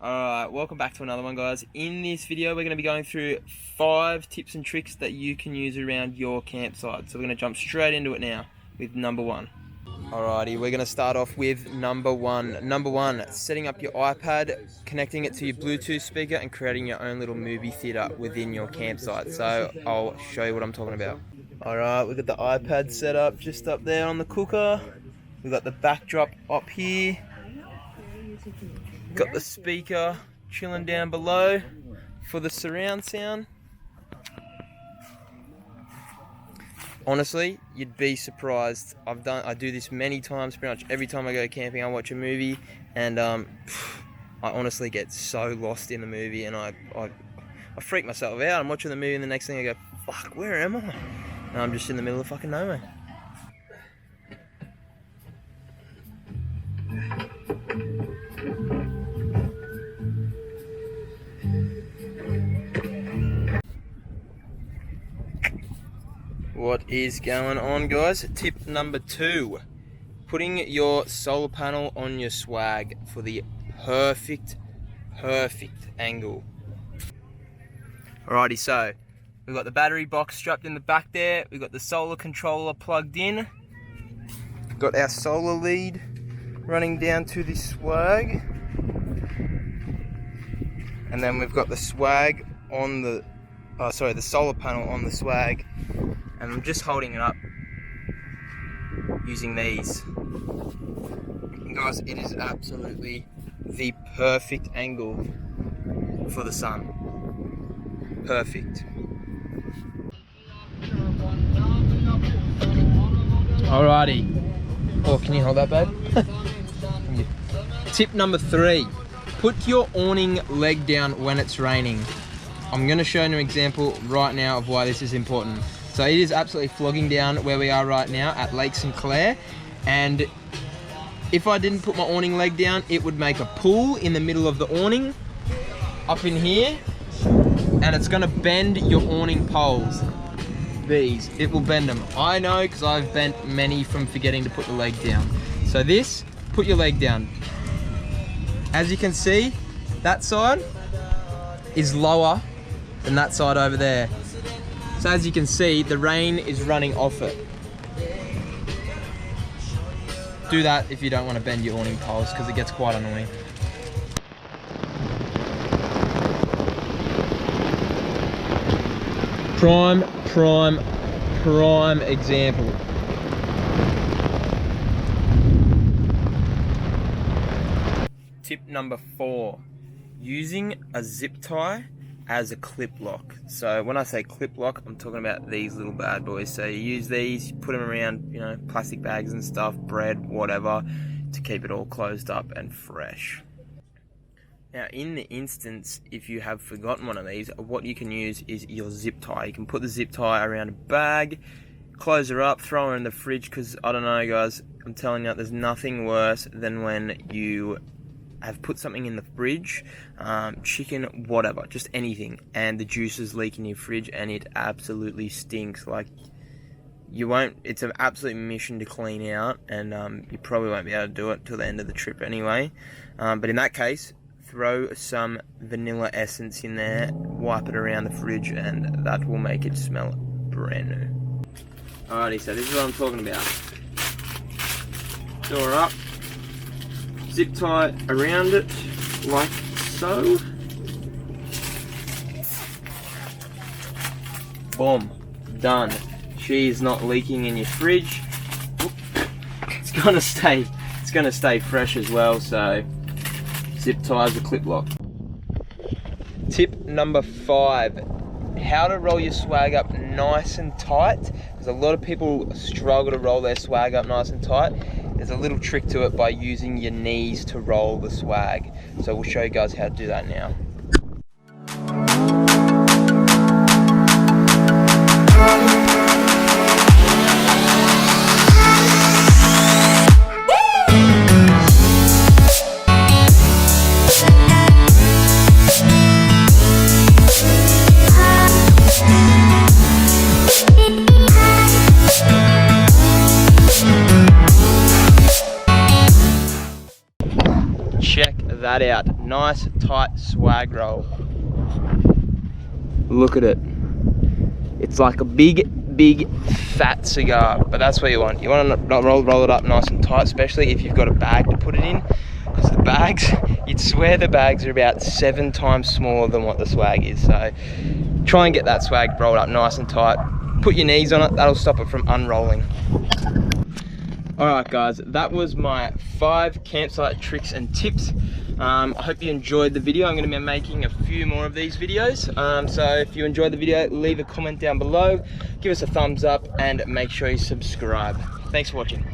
Alright, welcome back to another one, guys. In this video we're going to be going through 5 tips and tricks that you can use around your campsite. So we're going to jump straight into it now with number 1. Alrighty, we're going to start off with number 1. Number 1, setting up your iPad, connecting it to your Bluetooth speaker and creating your own little movie theater within your campsite. So I'll show you what I'm talking about. Alright, we've got the iPad set up just up there on the cooker. We've got the backdrop up here. Got the speaker chilling down below for the surround sound. Honestly, you'd be surprised. I do this many times, pretty much every time I go camping I watch a movie, and I honestly get so lost in the movie, and I freak myself out. I'm watching the movie and the next thing I go, fuck, where am I? And I'm just in the middle of fucking nowhere. What is going on, guys? Tip number 2, putting your solar panel on your swag for the perfect angle. Alrighty, so we've got the battery box strapped in the back there, we've got the solar controller plugged in, got our solar lead running down to the swag, and then we've got the swag on the the solar panel on the swag, and I'm just holding it up using these. And guys, it is absolutely the perfect angle for the sun. Perfect. Alrighty. Oh, can you hold that, babe? Tip number 3. Put your awning leg down when it's raining. I'm going to show you an example right now of why this is important. So it is absolutely flogging down where we are right now at Lake St. Clair, and if I didn't put my awning leg down, it would make a pool in the middle of the awning up in here, and it's going to bend your awning poles. These, it will bend them. I know, because I've bent many from forgetting to put the leg down. So this, put your leg down. As you can see, that side is lower than that side over there. So as you can see, the rain is running off it. Do that if you don't want to bend your awning poles, because it gets quite annoying. Prime example. Tip number 4, using a zip tie as a clip lock. So when I say clip lock, I'm talking about these little bad boys. So you use these, you put them around, you know, plastic bags and stuff, bread, whatever, to keep it all closed up and fresh. Now, in the instance, if you have forgotten one of these, what you can use is your zip tie. You can put the zip tie around a bag, close her up, throw her in the fridge, because I don't know, guys, I'm telling you, there's nothing worse than when you have put something in the fridge, chicken, whatever, just anything, and the juices leak in your fridge and it absolutely stinks. Like, you won't, it's an absolute mission to clean out, and you probably won't be able to do it till the end of the trip anyway. But in that case, throw some vanilla essence in there, wipe it around the fridge, and that will make it smell brand new. Alrighty, so this is what I'm talking about. Door up, zip tie around it, like so. Boom, done. She is not leaking in your fridge. It's gonna stay fresh as well, so zip tie is a clip lock. Tip number 5, how to roll your swag up nice and tight, because a lot of people struggle to roll their swag up nice and tight. There's a little trick to it by using your knees to roll the swag. So we'll show you guys how to do that now. that out. Nice tight swag roll. Look at it. It's like a big fat cigar, but that's what you want. You want to roll it up nice and tight, especially if you've got a bag to put it in, because the bags, you'd swear the bags are about 7 times smaller than what the swag is. So try and get that swag rolled up nice and tight. Put your knees on it, that'll stop it from unrolling. Alright guys, that was my 5 campsite tricks and tips. I hope you enjoyed the video. I'm going to be making a few more of these videos. So if you enjoyed the video, leave a comment down below, give us a thumbs up, and make sure you subscribe. Thanks for watching.